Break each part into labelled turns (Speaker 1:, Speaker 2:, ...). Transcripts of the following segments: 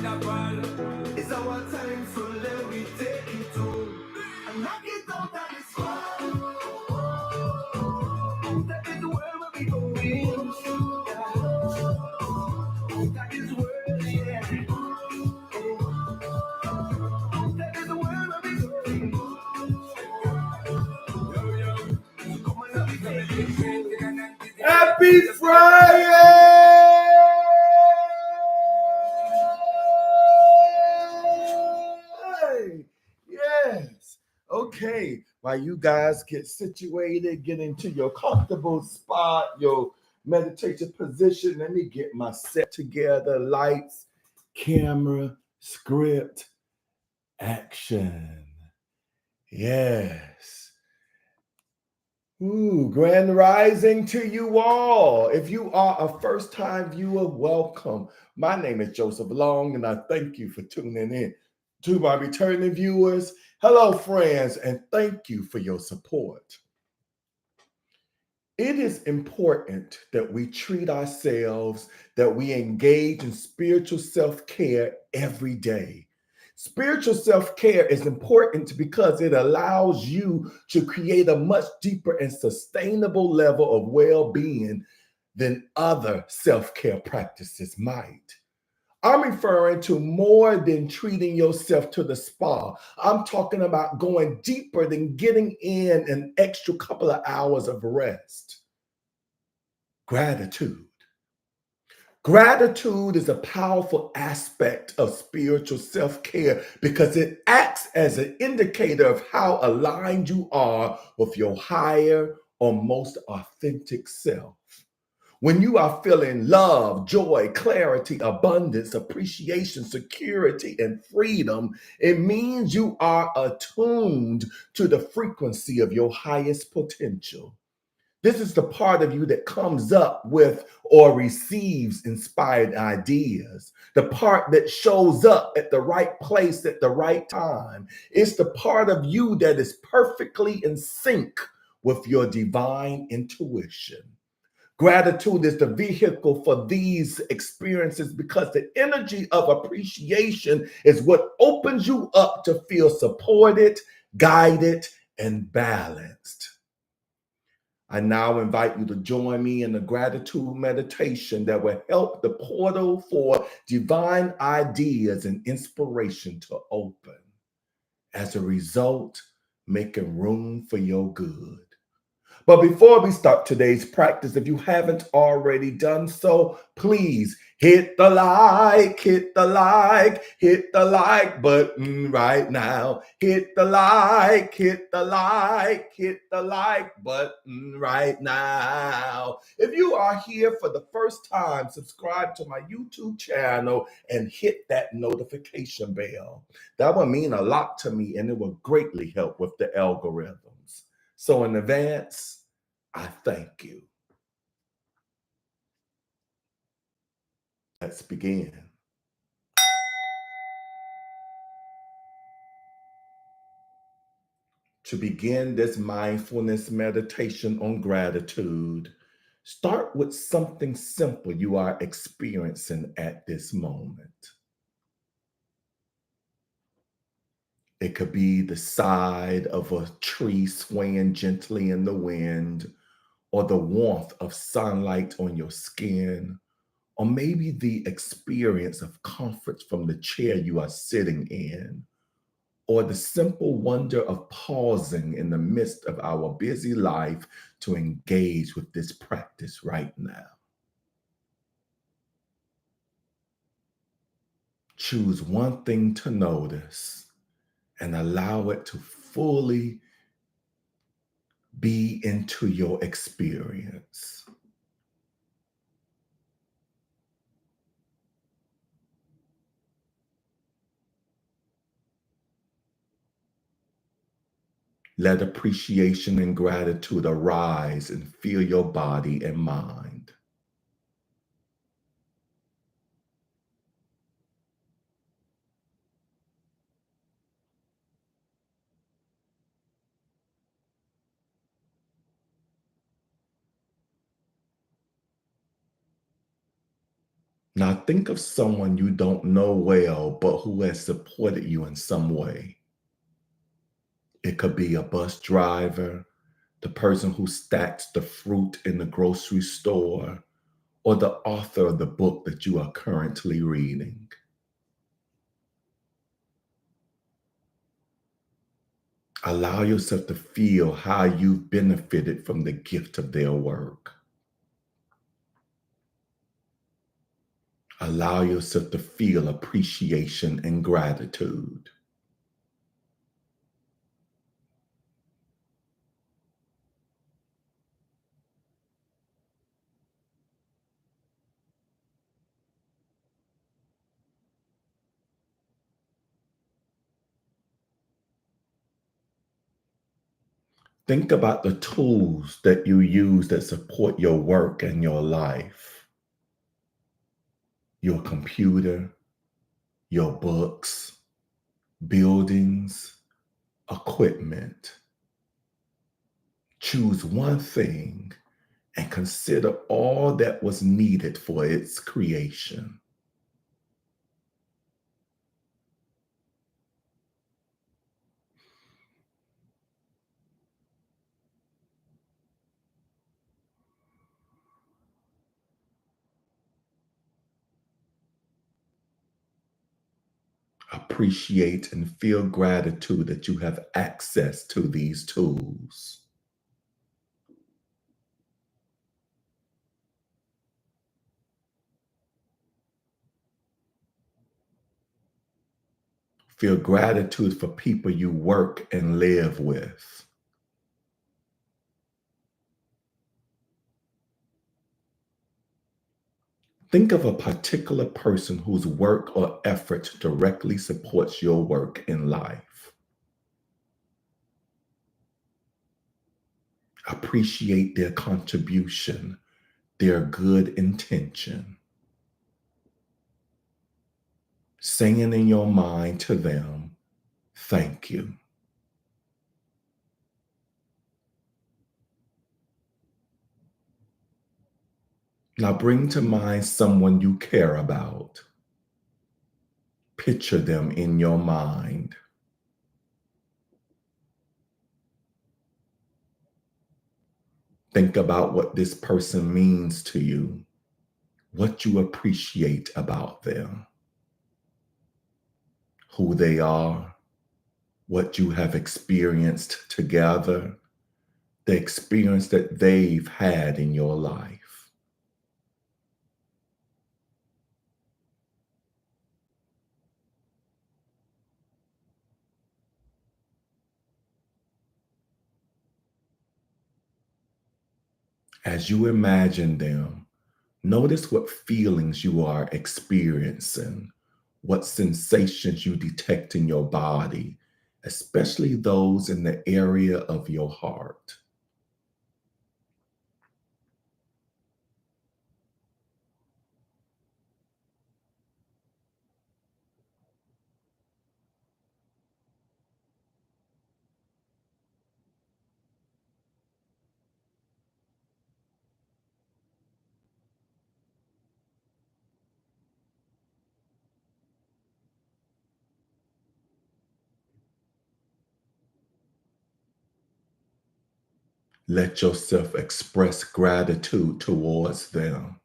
Speaker 1: It's our time, so let me take it to and knock it out of the sky. That is where we going. That is where, yeah. That is where we going. Come on, let me take it. Happy Friday! Yes. Okay. While you guys get situated, get into your comfortable spot, your meditation position, let me get my set together. Lights, camera, script, action. Yes. Ooh, grand rising to you all. If you are a first time viewer, welcome. My name is Joseph Long, and I thank you for tuning in. To my returning viewers, hello, friends, and thank you for your support. It is important that we treat ourselves, that we engage in spiritual self care every day. Spiritual self care is important because it allows you to create a much deeper and sustainable level of well being than other self care practices might. I'm referring to more than treating yourself to the spa. I'm talking about going deeper than getting in an extra couple of hours of rest. Gratitude. Gratitude is a powerful aspect of spiritual self-care because it acts as an indicator of how aligned you are with your higher or most authentic self. When you are feeling love, joy, clarity, abundance, appreciation, security, and freedom, it means you are attuned to the frequency of your highest potential. This is the part of you that comes up with or receives inspired ideas, the part that shows up at the right place at the right time. It's the part of you that is perfectly in sync with your divine intuition. Gratitude is the vehicle for these experiences because the energy of appreciation is what opens you up to feel supported, guided, and balanced. I now invite you to join me in a gratitude meditation that will help the portal for divine ideas and inspiration to open. As a result, making room for your good. But before we start today's practice, if you haven't already done so, please hit the like, hit the like, hit the like button right now. Hit the like, hit the like, hit the like button right now. If you are here for the first time, subscribe to my YouTube channel and hit that notification bell. That will mean a lot to me and it will greatly help with the algorithms. So in advance, I thank you. Let's begin. To begin this mindfulness meditation on gratitude, start with something simple you are experiencing at this moment. It could be the side of a tree swaying gently in the wind, or the warmth of sunlight on your skin, or maybe the experience of comfort from the chair you are sitting in, or the simple wonder of pausing in the midst of our busy life to engage with this practice right now. Choose one thing to notice and allow it to fully be into your experience. Let appreciation and gratitude arise and fill your body and mind. Now think of someone you don't know well, but who has supported you in some way. It could be a bus driver, the person who stacks the fruit in the grocery store, or the author of the book that you are currently reading. Allow yourself to feel how you've benefited from the gift of their work. Allow yourself to feel appreciation and gratitude. Think about the tools that you use that support your work and your life. Your computer, your books, buildings, equipment. Choose one thing and consider all that was needed for its creation. Appreciate and feel gratitude that you have access to these tools. Feel gratitude for people you work and live with. Think of a particular person whose work or effort directly supports your work in life. Appreciate their contribution, their good intention. Saying in your mind to them, thank you. Now bring to mind someone you care about. Picture them in your mind. Think about what this person means to you, what you appreciate about them, who they are, what you have experienced together, the experience that they've had in your life. As you imagine them, notice what feelings you are experiencing, what sensations you detect in your body, especially those in the area of your heart. Let yourself express gratitude towards them,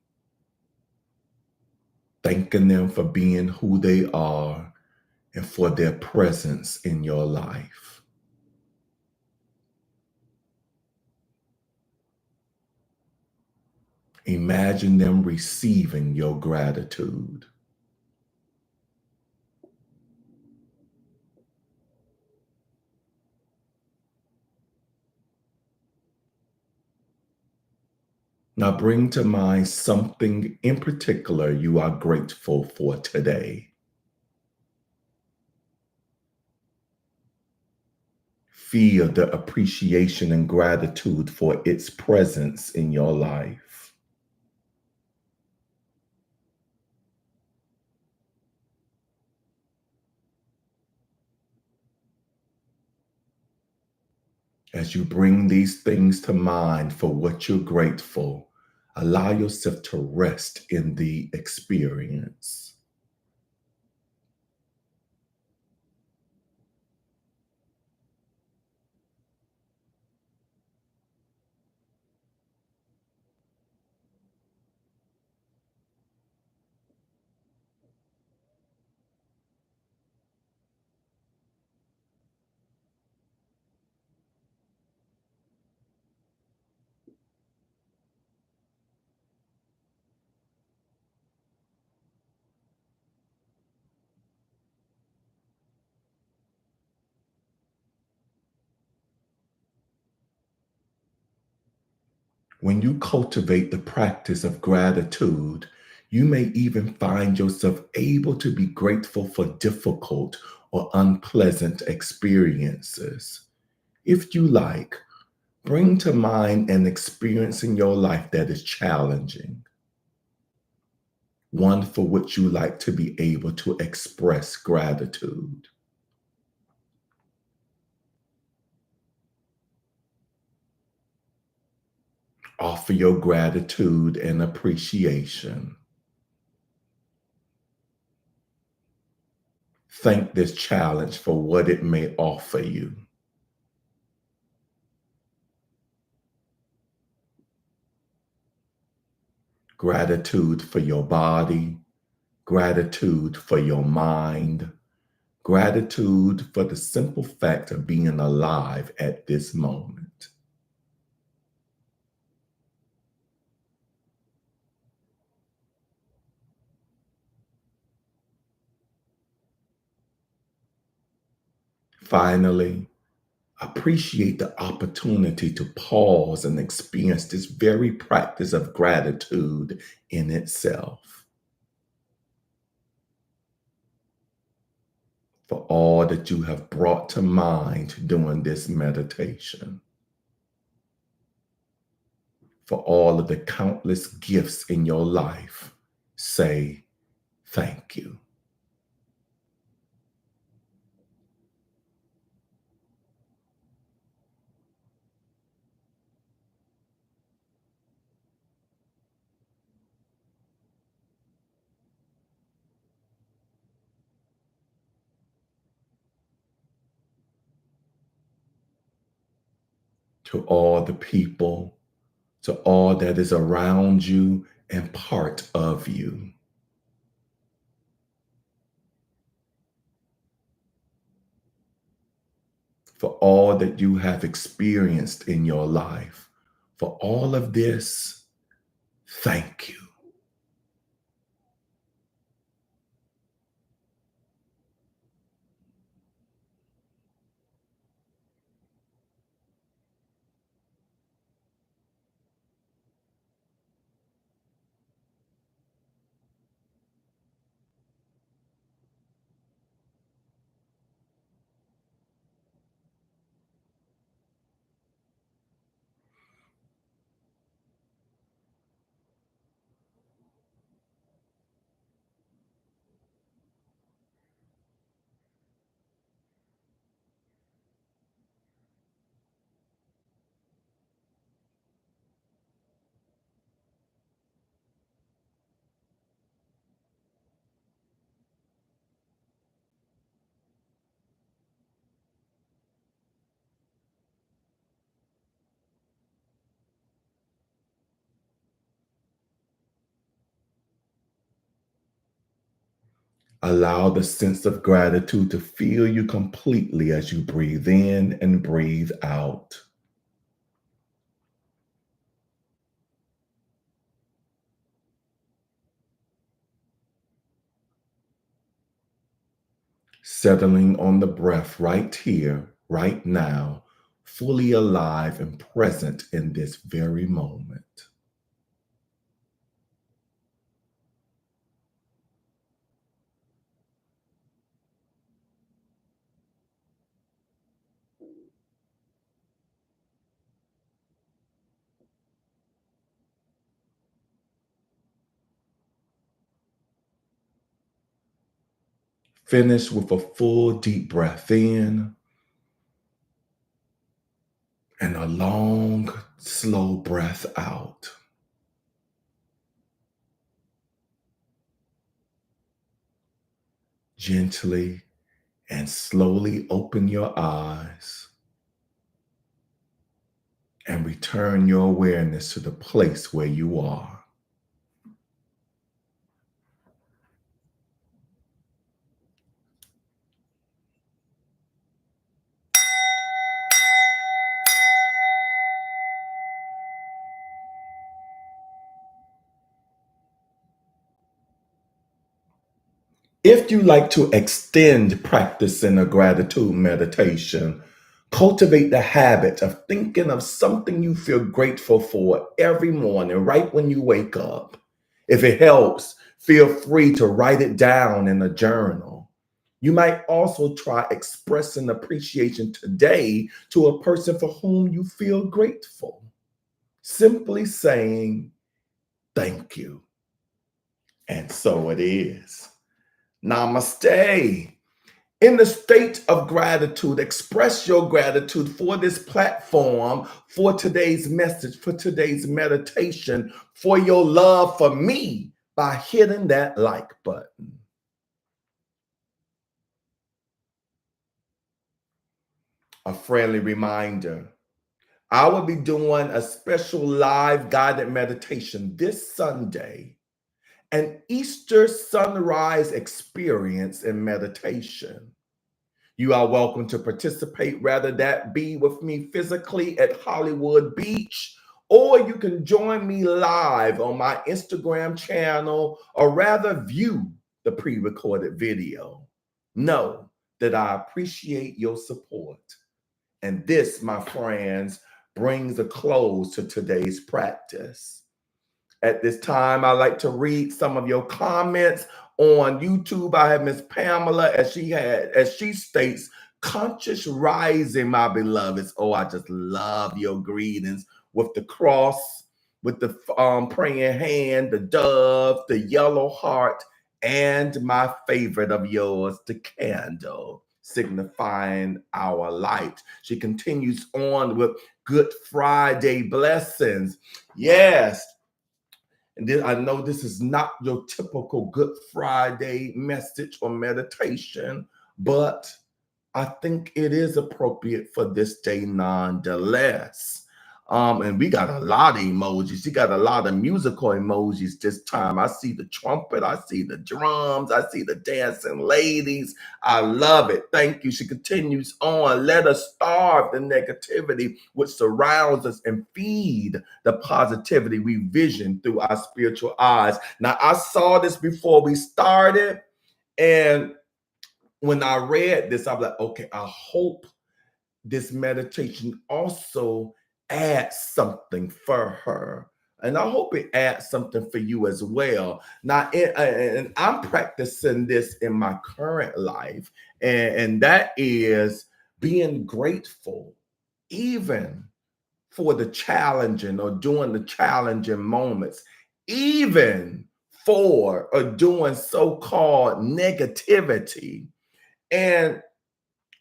Speaker 1: thanking them for being who they are and for their presence in your life. Imagine them receiving your gratitude. Now bring to mind something in particular you are grateful for today. Feel the appreciation and gratitude for its presence in your life. As you bring these things to mind for what you're grateful, Allow yourself to rest in the experience. When you cultivate the practice of gratitude, you may even find yourself able to be grateful for difficult or unpleasant experiences. If you like, bring to mind an experience in your life that is challenging, one for which you like to be able to express gratitude. Offer your gratitude and appreciation. Thank this challenge for what it may offer you. Gratitude for your body, gratitude for your mind, gratitude for the simple fact of being alive at this moment. Finally, appreciate the opportunity to pause and experience this very practice of gratitude in itself. For all that you have brought to mind during this meditation, for all of the countless gifts in your life, say thank you. To all the people, to all that is around you and part of you. For all that you have experienced in your life. For all of this, thank you. Allow the sense of gratitude to fill you completely as you breathe in and breathe out. Settling on the breath right here, right now, fully alive and present in this very moment. Finish with a full deep breath in and a long, slow breath out. Gently and slowly open your eyes and return your awareness to the place where you are. If you like to extend practicing a gratitude meditation, cultivate the habit of thinking of something you feel grateful for every morning, right when you wake up. If it helps, feel free to write it down in a journal. You might also try expressing appreciation today to a person for whom you feel grateful. Simply saying, thank you. And so it is. Namaste. In the state of gratitude, express your gratitude for this platform, for today's message, for today's meditation, for your love for me by hitting that like button. A friendly reminder, I will be doing a special live guided meditation this Sunday, an Easter sunrise experience in meditation. You are welcome to participate, whether that be with me physically at Hollywood Beach, or you can join me live on my Instagram channel, or rather view the pre-recorded video. Know that I appreciate your support. And this, my friends, brings a close to today's practice. At this time, I like to read some of your comments on YouTube. I have Miss Pamela, as she states, conscious rising, my beloveds. Oh, I just love your greetings with the cross, with the praying hand, the dove, the yellow heart, and my favorite of yours, the candle, signifying our light. She continues on with Good Friday blessings. Yes. And then I know this is not your typical Good Friday message or meditation, but I think it is appropriate for this day nonetheless. And we got a lot of emojis. You got a lot of musical emojis this time. I see the trumpet, I see the drums, I see the dancing ladies. I love it. Thank you. She continues on. Let us starve the negativity which surrounds us and feed the positivity we vision through our spiritual eyes. Now, I saw this before we started, and when I read this, I'm like, okay, I hope this meditation also adds something for her. And I hope it adds something for you as well. Now, and I'm practicing this in my current life, and that is being grateful, even for the challenging or during the challenging moments, even for or doing so-called negativity. And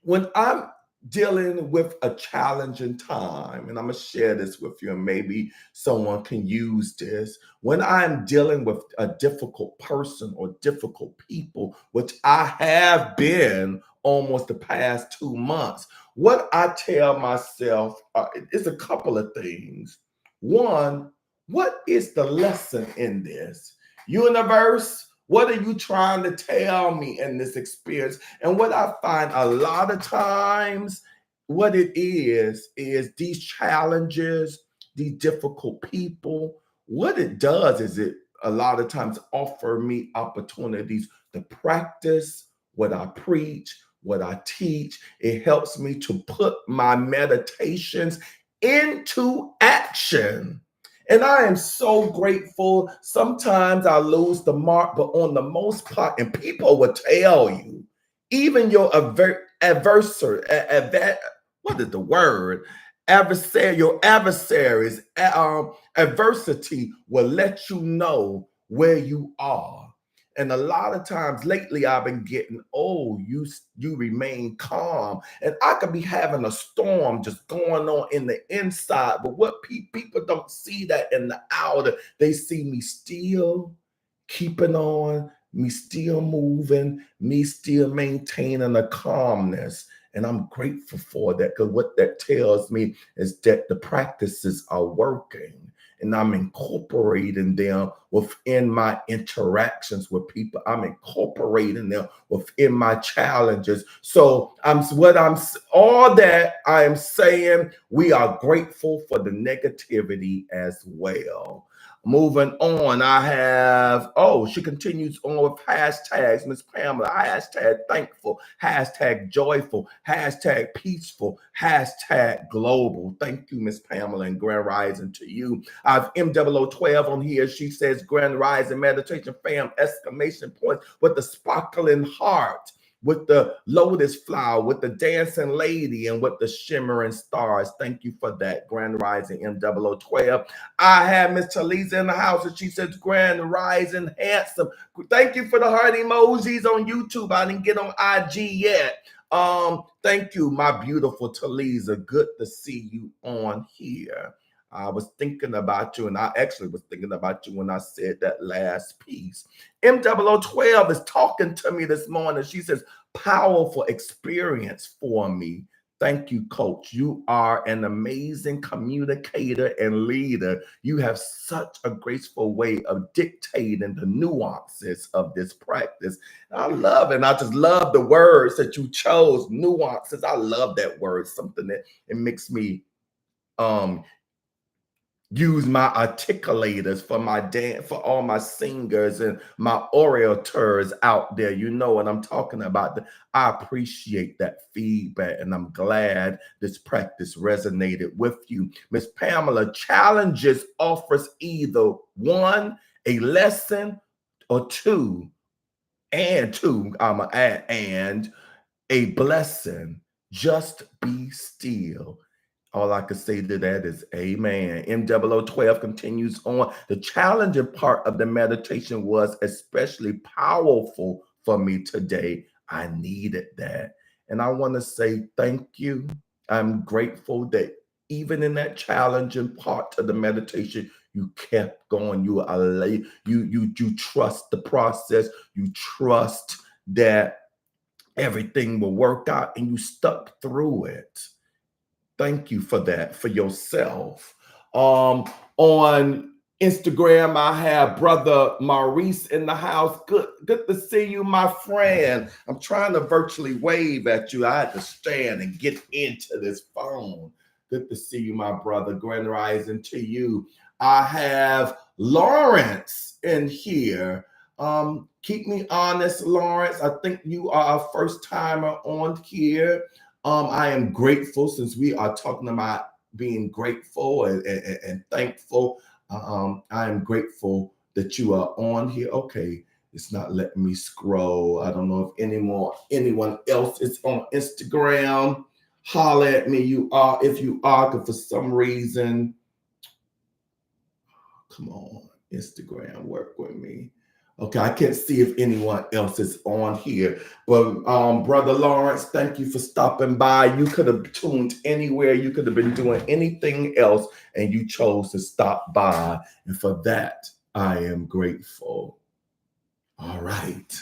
Speaker 1: when I'm dealing with a challenging time, and I'm gonna share this with you, and maybe someone can use this. When I'm dealing with a difficult person or difficult people, which I have been almost the past 2 months, what I tell myself is a couple of things. One, what is the lesson in this? Universe, what are you trying to tell me in this experience? And what I find a lot of times, what it is these challenges, these difficult people, what it does is it a lot of times offer me opportunities to practice what I preach, what I teach. It helps me to put my meditations into action. And I am so grateful. Sometimes I lose the mark, but on the most part, and people will tell you, even your adversary, what is the word? Adversary, your adversaries, adversity will let you know where you are. And a lot of times lately, I've been getting, oh, you remain calm, and I could be having a storm just going on in the inside. But what people don't see that in the outer, they see me still keeping on, me still moving, me still maintaining a calmness. And I'm grateful for that, because what that tells me is that the practices are working, and I'm incorporating them within my interactions with people. I'm incorporating them within my challenges. So all that I am saying, we are grateful for the negativity as well. Moving on, I have, she continues on with hashtags, Miss Pamela, hashtag thankful, hashtag joyful, hashtag peaceful, hashtag global. Thank you, Miss Pamela, and grand rising to you. I have M0012 on here. She says, grand rising meditation fam, exclamation point with the sparkling heart, with the lotus flower, with the dancing lady, and with the shimmering stars. Thank you for that, grand rising M0012. I have Miss Talisa in the house, and she says, grand rising handsome. Thank you for the heart emojis on YouTube. I didn't get on IG yet. Thank you, my beautiful Talisa. Good to see you on here. I was thinking about you, and I actually was thinking about you when I said that last piece. M0012 is talking to me this morning. She says, powerful experience for me. Thank you, Coach. You are an amazing communicator and leader. You have such a graceful way of dictating the nuances of this practice. I love it. And I just love the words that you chose, nuances. I love that word, something that it makes me use my articulators for my dance, for all my singers and my orators out there. You know what I'm talking about. I appreciate that feedback, and I'm glad this practice resonated with you. Miss Pamela, challenges offers either one, a lesson, or two, I'm gonna add, and a blessing. Just be still. All I can say to that is amen. M0012 continues on. The challenging part of the meditation was especially powerful for me today. I needed that. And I want to say thank you. I'm grateful that even in that challenging part of the meditation, you kept going. You trust the process. You trust that everything will work out, and you stuck through it. Thank you for that, for yourself. On Instagram, I have brother Maurice in the house. Good to see you, my friend. I'm trying to virtually wave at you. I had to stand and get into this phone. Good to see you, my brother. Grand rising to you. I have Lawrence in here. Keep me honest, Lawrence. I think you are a first timer on here. I am grateful, since we are talking about being grateful and thankful. I am grateful that you are on here. Okay, it's not letting me scroll. I don't know if anyone else is on Instagram. Holler at me. If you are, because for some reason, come on, Instagram, work with me. Okay, I can't see if anyone else is on here. But Brother Lawrence, thank you for stopping by. You could have tuned anywhere. You could have been doing anything else, and you chose to stop by. And for that, I am grateful. All right.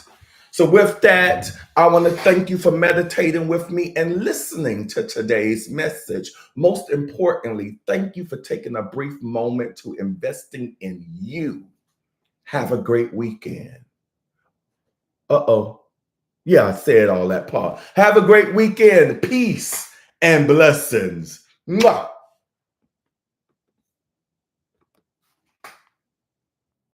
Speaker 1: So with that, I want to thank you for meditating with me and listening to today's message. Most importantly, thank you for taking a brief moment to investing in you. Have a great weekend. Yeah, I said all that part. Have a great weekend. Peace and blessings. Mwah.